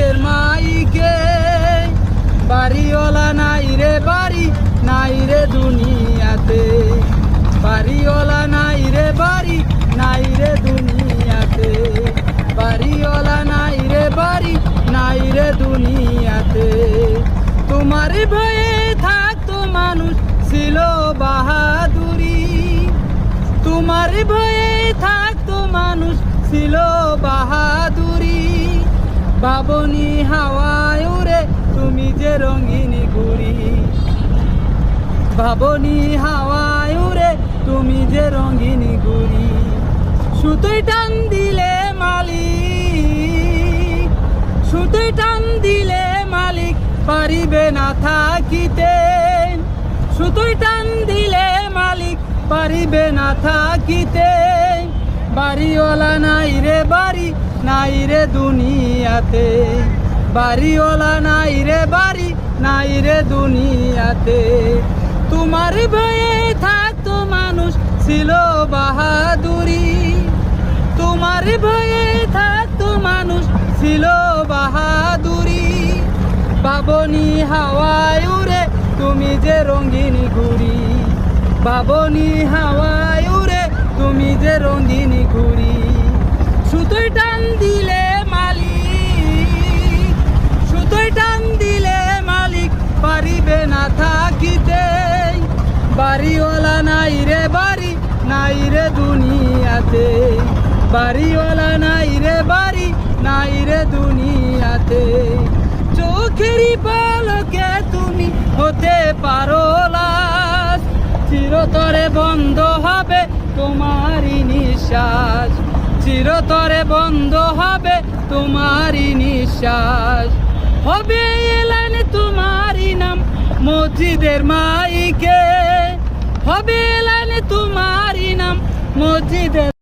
মসজিদের মাইকে। বাড়িওয়ালা নাই রে বাড়ি, নাই রে দুনিয়াতে। বাড়িওয়ালা নাই রে বাড়ি, নাই রে দুনিয়াতে। বাড়িওয়ালা নাই রে বাড়ি, নাই রে দুনিয়াতে। তোমার ভয়ে থাকতো মানুষ ছিল বাহাদুরি। তোমার ভয়ে থাকতো মানুষ ছিল বাহাদুরি। বাবনি হাওয়ায় উড়ে তুমি যে রঙিন ঘুড়ি। বাবনি হাওয়ায় উড়ে তুমি যে রঙিন ঘুড়ি। সুতোয় টান দিলে মালিক, সুতোয় টান দিলে মালিক পারিবে না থাকিতে। সুতোয় টান দিলে মালিক পারিবে না থাকিতে। বাড়িওয়ালা নাই রে বাড়ি, নাই রে দুনিয়াতে। বাড়িওয়ালা নাই রে বাড়ি, নাই রে দুনিয়াতে। তোমার ভয়ে থাকতো মানুষ ছিল বাহাদুরি। তোমার ভয়ে থাকতো মানুষ ছিল বাহাদুরি। বাবনি হাওয়ায় উড়ে তুমি যে রঙিন ঘুড়ি। বাবনি হাওয়ায় উড়ে তুমি যে রঙিন ঘুড়ি। সুতোয় টান দিলে মালিক, সুতোয় টান দিলে মালিক পারিবে না থাকিতে। বাড়িওয়ালা নাই রে বাড়ি, নাই রে দুনিয়াতে। বাড়িওয়ালা নাই রে বাড়ি, নাই রে দুনিয়াতে। চোখেরই পলকে তুমি হতে পারো লাশ। চিরতরে বন্ধ হবে তোমারই নিঃশ্বাস। চিরতরে বন্ধ হবে তোমারই নিঃশ্বাস। হবে এলান তোমারই নাম মসজিদের মাইকে। হবে এলান তোমারই নাম মসজিদের